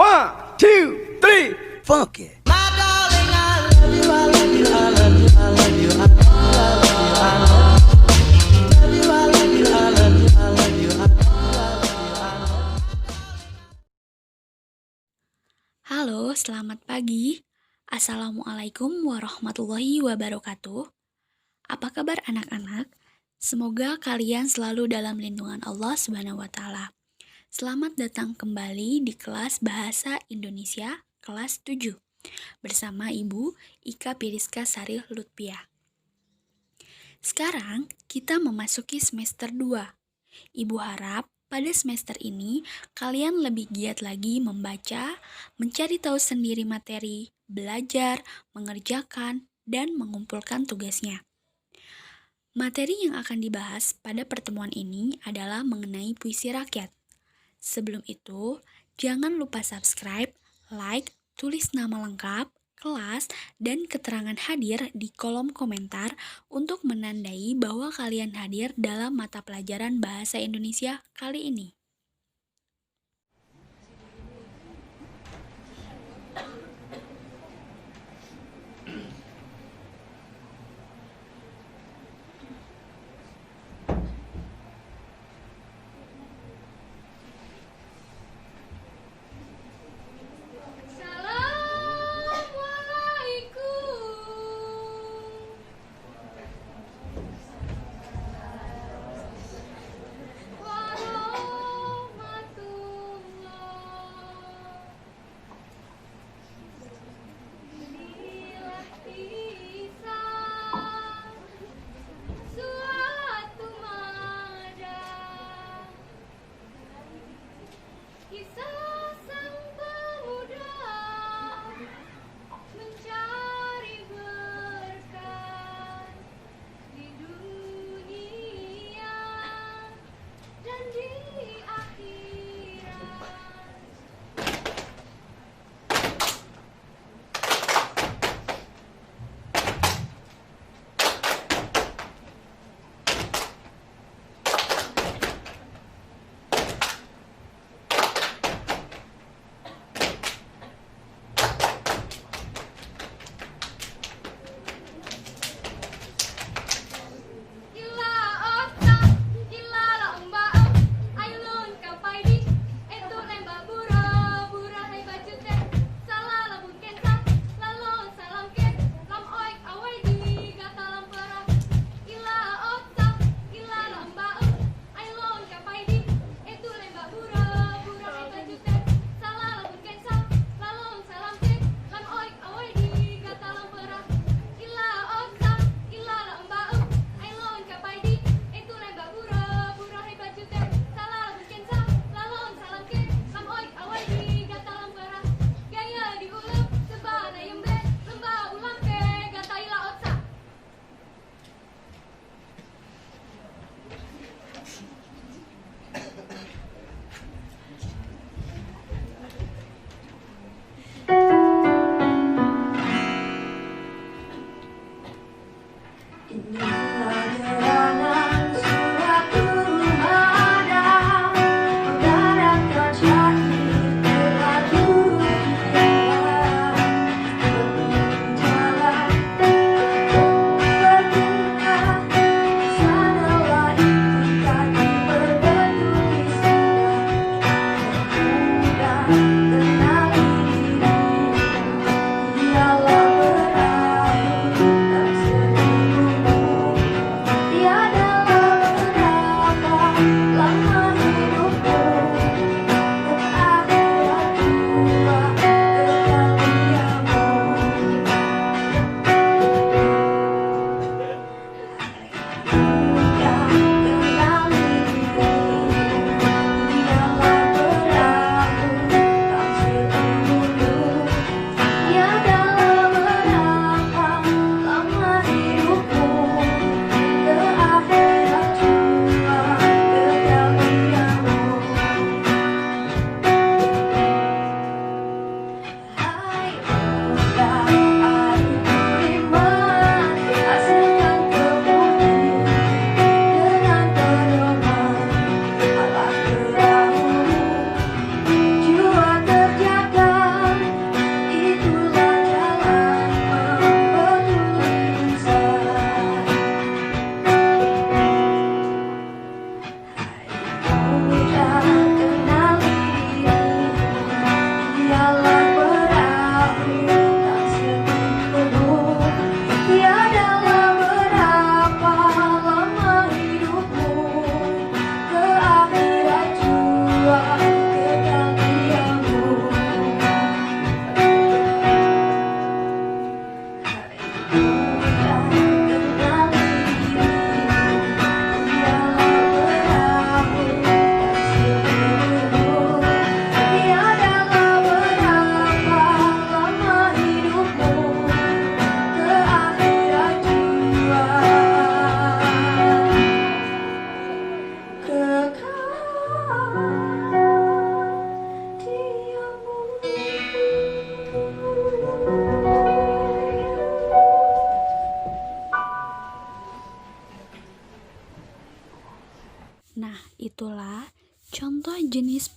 One, two, three, funky. Halo, selamat pagi. Assalamualaikum warahmatullahi wabarakatuh. Apa kabar anak-anak? Semoga kalian selalu dalam lindungan Allah Subhanahu wa taala. Selamat datang kembali di kelas Bahasa Indonesia kelas 7 bersama Ibu Ika Piriska Sari Lutfiah. Sekarang kita memasuki semester 2. Ibu harap pada semester ini kalian lebih giat lagi membaca, mencari tahu sendiri materi, belajar, mengerjakan, dan mengumpulkan tugasnya. Materi yang akan dibahas pada pertemuan ini adalah mengenai puisi rakyat. Sebelum itu, jangan lupa subscribe, like, tulis nama lengkap, kelas, dan keterangan hadir di kolom komentar untuk menandai bahwa kalian hadir dalam mata pelajaran Bahasa Indonesia kali ini.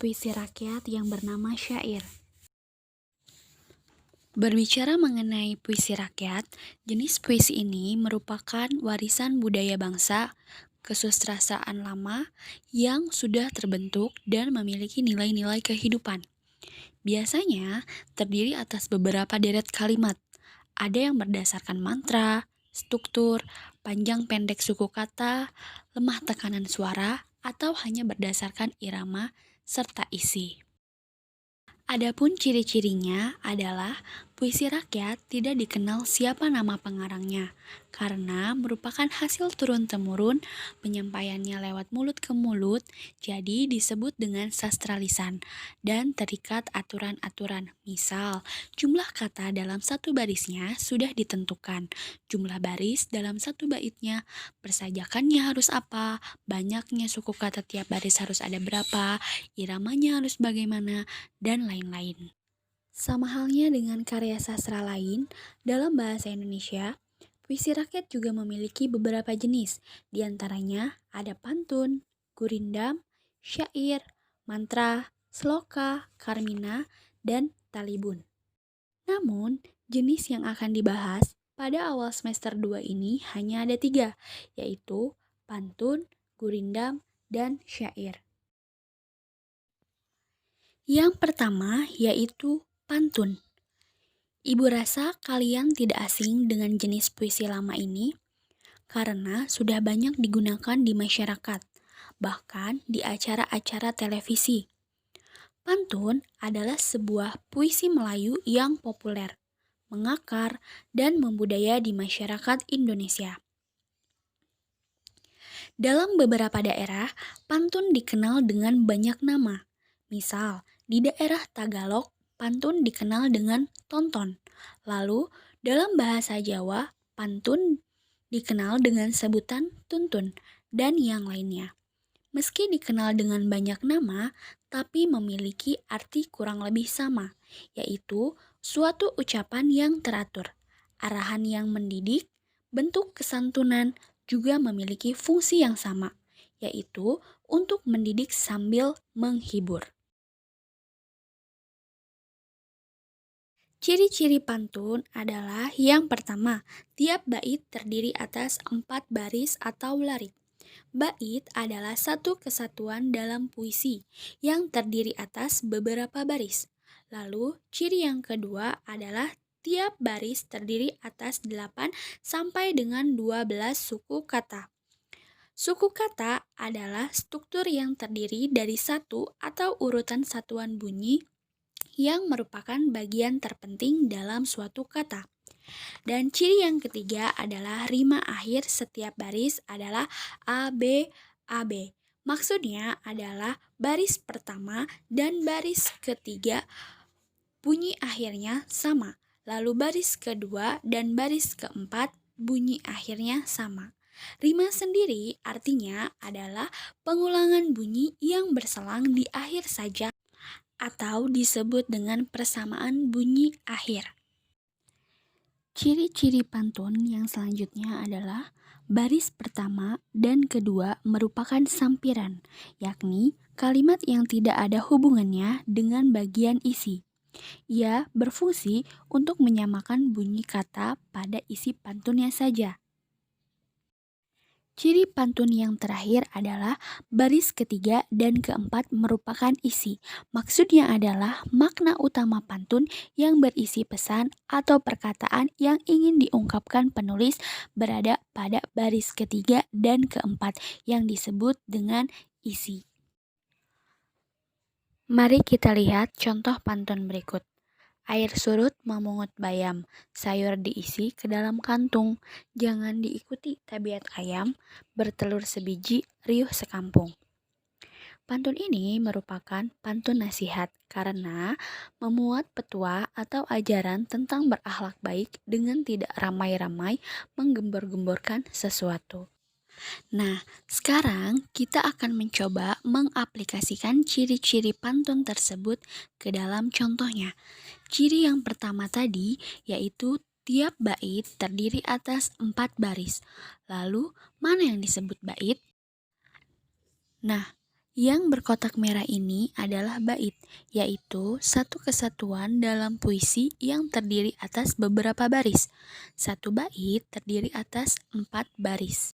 puisi rakyat yang bernama syair. Berbicara mengenai puisi rakyat, jenis puisi ini merupakan warisan budaya bangsa, kesusastraan lama yang sudah terbentuk dan memiliki nilai-nilai kehidupan. Biasanya terdiri atas beberapa deret kalimat. Ada yang berdasarkan mantra, struktur, panjang pendek suku kata, lemah tekanan suara, atau hanya berdasarkan irama serta isi. Adapun ciri-cirinya adalah puisi rakyat tidak dikenal siapa nama pengarangnya karena merupakan hasil turun-temurun, penyampaiannya lewat mulut ke mulut, jadi disebut dengan sastra lisan dan terikat aturan-aturan. Misal, jumlah kata dalam satu barisnya sudah ditentukan, jumlah baris dalam satu baitnya, persajakannya harus apa, banyaknya suku kata tiap baris harus ada berapa, iramanya harus bagaimana, dan lain-lain. Sama halnya dengan karya sastra lain, dalam bahasa Indonesia, puisi rakyat juga memiliki beberapa jenis. Di antaranya ada pantun, gurindam, syair, mantra, sloka, karmina, dan talibun. Namun, jenis yang akan dibahas pada awal semester 2 ini hanya ada 3, yaitu pantun, gurindam, dan syair. Yang pertama yaitu pantun. Ibu rasa kalian tidak asing dengan jenis puisi lama ini karena sudah banyak digunakan di masyarakat, bahkan di acara-acara televisi. Pantun adalah sebuah puisi Melayu yang populer, mengakar, dan membudaya di masyarakat Indonesia. Dalam beberapa daerah, pantun dikenal dengan banyak nama. Misal, di daerah Tagalog, pantun dikenal dengan tonton. Lalu, dalam bahasa Jawa, pantun dikenal dengan sebutan tuntun, dan yang lainnya. Meski dikenal dengan banyak nama, tapi memiliki arti kurang lebih sama, yaitu suatu ucapan yang teratur, arahan yang mendidik, bentuk kesantunan, juga memiliki fungsi yang sama, yaitu untuk mendidik sambil menghibur. Ciri-ciri pantun adalah yang pertama, tiap bait terdiri atas 4 baris atau larik. Bait adalah satu kesatuan dalam puisi yang terdiri atas beberapa baris. Lalu, ciri yang kedua adalah tiap baris terdiri atas 8 sampai dengan 12 suku kata. Suku kata adalah struktur yang terdiri dari satu atau urutan satuan bunyi yang merupakan bagian terpenting dalam suatu kata. Dan ciri yang ketiga adalah rima akhir setiap baris adalah A, B, A, B. Maksudnya adalah baris pertama dan baris ketiga bunyi akhirnya sama. Lalu baris kedua dan baris keempat bunyi akhirnya sama. Rima sendiri artinya adalah pengulangan bunyi yang berselang di akhir saja atau disebut dengan persamaan bunyi akhir. Ciri-ciri pantun yang selanjutnya adalah baris pertama dan kedua merupakan sampiran, yakni kalimat yang tidak ada hubungannya dengan bagian isi. Ia berfungsi untuk menyamakan bunyi kata pada isi pantunnya saja. Ciri pantun yang terakhir adalah baris ketiga dan keempat merupakan isi. Maksudnya adalah makna utama pantun yang berisi pesan atau perkataan yang ingin diungkapkan penulis berada pada baris ketiga dan keempat yang disebut dengan isi. Mari kita lihat contoh pantun berikut. Air surut memungut bayam, sayur diisi ke dalam kantung. Jangan diikuti tabiat ayam, bertelur sebiji, riuh sekampung. Pantun ini merupakan pantun nasihat karena memuat petua atau ajaran tentang berakhlak baik dengan tidak ramai-ramai menggembor-gemborkan sesuatu. Nah, sekarang kita akan mencoba mengaplikasikan ciri-ciri pantun tersebut ke dalam contohnya. Ciri yang pertama tadi yaitu tiap bait terdiri atas 4 baris. Lalu, mana yang disebut bait? Nah, Yang berkotak merah ini adalah bait, yaitu satu kesatuan dalam puisi yang terdiri atas beberapa baris. Satu bait terdiri atas 4 baris.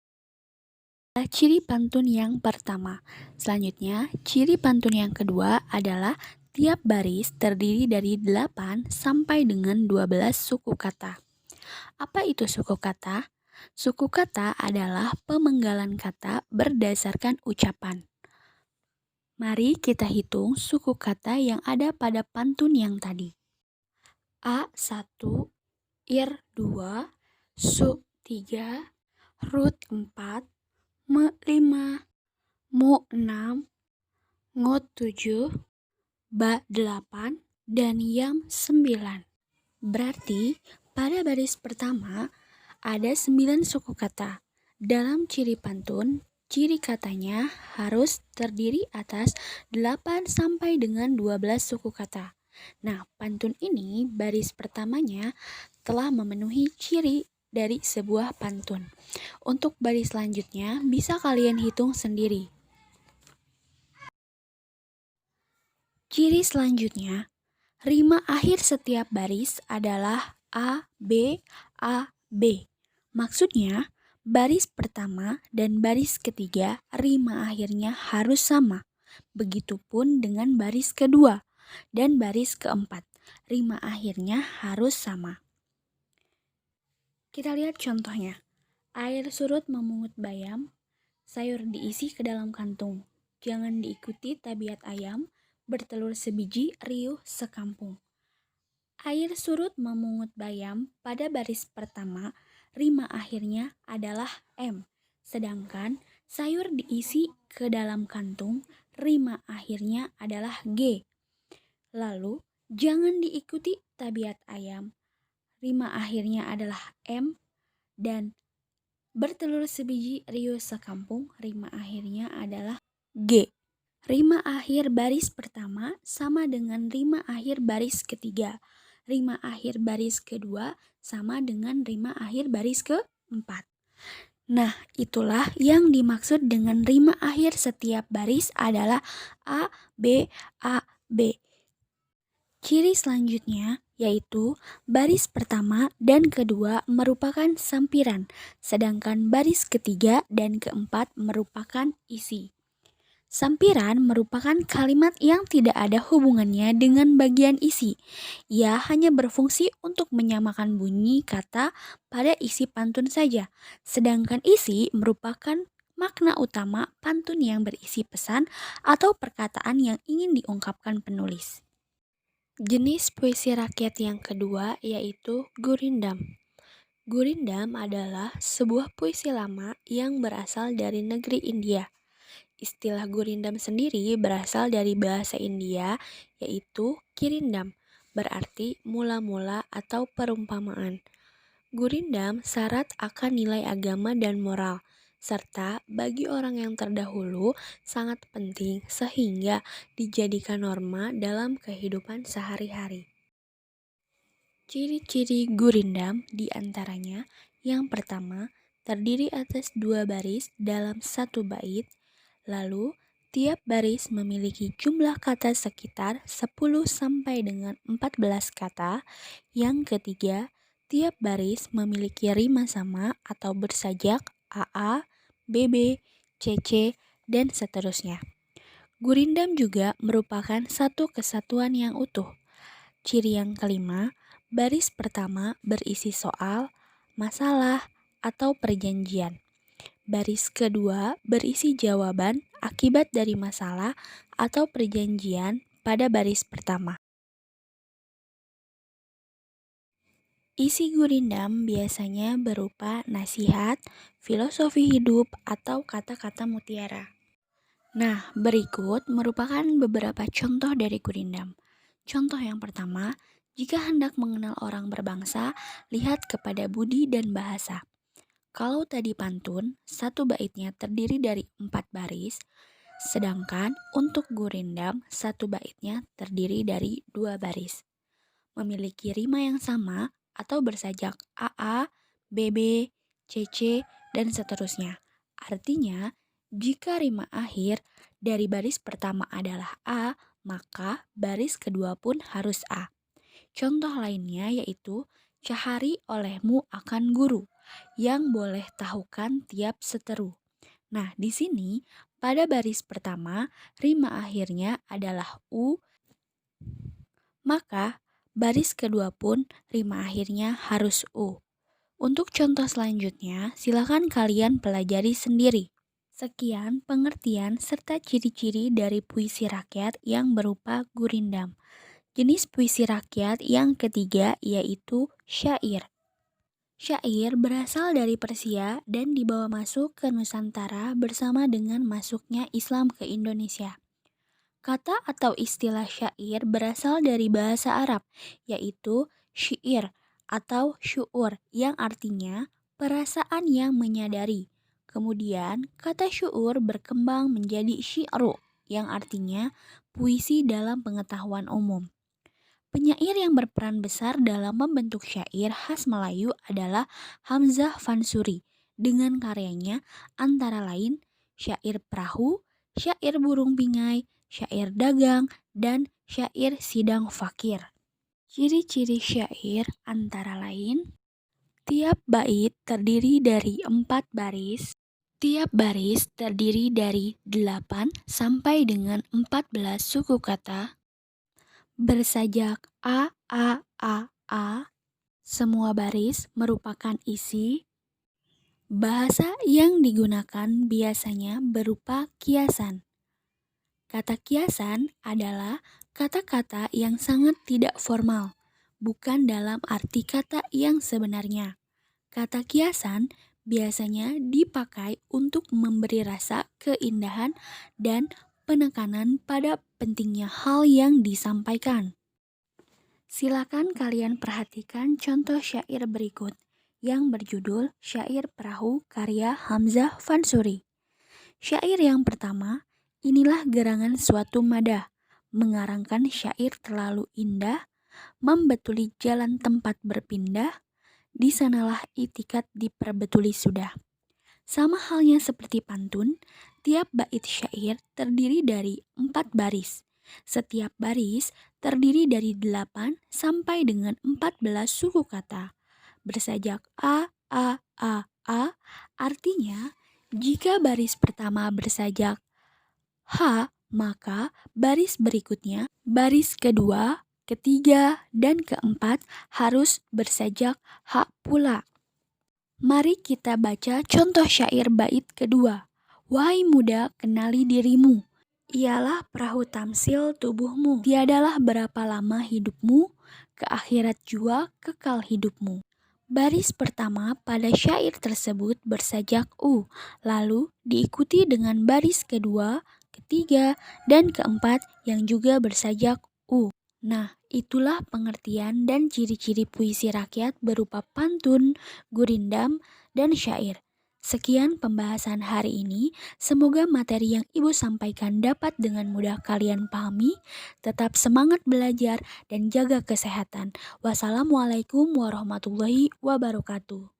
Ciri pantun yang pertama. Selanjutnya, ciri pantun yang kedua adalah tiap baris terdiri dari 8 sampai dengan 12 suku kata. Apa itu suku kata? Suku kata adalah pemenggalan kata berdasarkan ucapan. Mari kita hitung suku kata yang ada pada pantun yang tadi. A1, IR2, SU3, RUT4, M5, MU6, NGOT7, BA8, dan YAM9. Berarti pada baris pertama ada 9 suku kata. Dalam ciri pantun, ciri katanya harus terdiri atas 8 sampai dengan 12 suku kata. Nah, pantun ini baris pertamanya telah memenuhi ciri dari sebuah pantun. Untuk baris selanjutnya bisa kalian hitung sendiri. Ciri selanjutnya, rima akhir setiap baris adalah A, B, A, B. Maksudnya, baris pertama dan baris ketiga rima akhirnya harus sama. Begitupun dengan baris kedua dan baris keempat. Rima akhirnya harus sama. Kita lihat contohnya. Air surut memungut bayam, sayur diisi ke dalam kantung. Jangan diikuti tabiat ayam, bertelur sebiji, riuh sekampung. Air surut memungut bayam pada baris pertama, rima akhirnya adalah M. Sedangkan sayur diisi ke dalam kantung, rima akhirnya adalah G. Lalu, jangan diikuti tabiat ayam, rima akhirnya adalah M. Dan bertelur sebiji, riuh sekampung, rima akhirnya adalah G. Rima akhir baris pertama sama dengan rima akhir baris ketiga. Rima akhir baris kedua sama dengan rima akhir baris keempat. Nah, itulah yang dimaksud dengan rima akhir setiap baris adalah A, B, A, B. Ciri selanjutnya yaitu baris pertama dan kedua merupakan sampiran, sedangkan baris ketiga dan keempat merupakan isi. Sampiran merupakan kalimat yang tidak ada hubungannya dengan bagian isi. Ia hanya berfungsi untuk menyamakan bunyi kata pada isi pantun saja. Sedangkan isi merupakan makna utama pantun yang berisi pesan atau perkataan yang ingin diungkapkan penulis. Jenis puisi rakyat yang kedua yaitu gurindam. Gurindam adalah sebuah puisi lama yang berasal dari negeri India. Istilah gurindam sendiri berasal dari bahasa India, yaitu kirindam, berarti mula-mula atau perumpamaan. Gurindam syarat akan nilai agama dan moral, serta bagi orang yang terdahulu sangat penting sehingga dijadikan norma dalam kehidupan sehari-hari. Ciri-ciri gurindam diantaranya, yang pertama, terdiri atas 2 baris dalam 1 bait. Lalu, tiap baris memiliki jumlah kata sekitar 10 sampai dengan 14 kata. Yang ketiga, tiap baris memiliki rima sama atau bersajak AA, BB, CC, dan seterusnya. Gurindam juga merupakan satu kesatuan yang utuh. Ciri yang kelima, baris pertama berisi soal, masalah, atau perjanjian. Baris kedua berisi jawaban akibat dari masalah atau perjanjian pada baris pertama. Isi gurindam biasanya berupa nasihat, filosofi hidup, atau kata-kata mutiara. Nah, berikut merupakan beberapa contoh dari gurindam. Contoh yang pertama, jika hendak mengenal orang berbangsa, lihat kepada budi dan bahasa. Kalau tadi pantun, 1 baitnya terdiri dari 4 baris, sedangkan untuk gurindam 1 baitnya terdiri dari 2 baris. Memiliki rima yang sama atau bersajak AA, BB, CC, dan seterusnya. Artinya, jika rima akhir dari baris pertama adalah A, maka baris kedua pun harus A. Contoh lainnya yaitu cahari olehmu akan guru, yang boleh tahukan tiap seteru. Nah, di sini pada baris pertama rima akhirnya adalah U, maka baris kedua pun rima akhirnya harus U. Untuk contoh selanjutnya, silakan kalian pelajari sendiri. Sekian pengertian serta ciri-ciri dari puisi rakyat yang berupa gurindam. Jenis puisi rakyat yang ketiga yaitu syair. Syair berasal dari Persia dan dibawa masuk ke Nusantara bersama dengan masuknya Islam ke Indonesia. Kata atau istilah syair berasal dari bahasa Arab, yaitu syair atau syu'ur yang artinya perasaan yang menyadari. Kemudian kata syu'ur berkembang menjadi syi'ru yang artinya puisi dalam pengetahuan umum. Penyair yang berperan besar dalam membentuk syair khas Melayu adalah Hamzah Fansuri dengan karyanya antara lain Syair Perahu, Syair Burung Pingai, Syair Dagang, dan Syair Sidang Fakir. Ciri-ciri syair antara lain tiap bait terdiri dari 4 baris. Tiap baris terdiri dari 8 sampai dengan 14 suku kata. Bersajak A, A, A, A. Semua baris merupakan isi. Bahasa yang digunakan biasanya berupa kiasan. Kata kiasan adalah kata-kata yang sangat tidak formal, bukan dalam arti kata yang sebenarnya. Kata kiasan biasanya dipakai untuk memberi rasa keindahan dan penekanan pada pentingnya hal yang disampaikan. Silakan kalian perhatikan contoh syair berikut yang berjudul Syair Perahu karya Hamzah Fansuri. Syair yang pertama, inilah gerangan suatu madah, mengarangkan syair terlalu indah, membetuli jalan tempat berpindah, di sanalah itikat diperbetuli sudah. Sama halnya seperti pantun, tiap bait syair terdiri dari 4 baris. Setiap baris terdiri dari 8 sampai dengan 14 suku kata. Bersajak A, A, A, A, artinya jika baris pertama bersajak H, maka baris berikutnya, baris kedua, ketiga, dan keempat harus bersajak H pula. Mari kita baca contoh syair bait kedua. Wahai muda, kenali dirimu. Ialah perahu tamsil tubuhmu. Tiadalah berapa lama hidupmu, ke akhirat jua kekal hidupmu. Baris pertama pada syair tersebut bersajak U, lalu diikuti dengan baris kedua, ketiga, dan keempat yang juga bersajak U. Nah, itulah pengertian dan ciri-ciri puisi rakyat berupa pantun, gurindam, dan syair. Sekian pembahasan hari ini. Semoga materi yang Ibu sampaikan dapat dengan mudah kalian pahami. Tetap semangat belajar dan jaga kesehatan. Wassalamualaikum warahmatullahi wabarakatuh.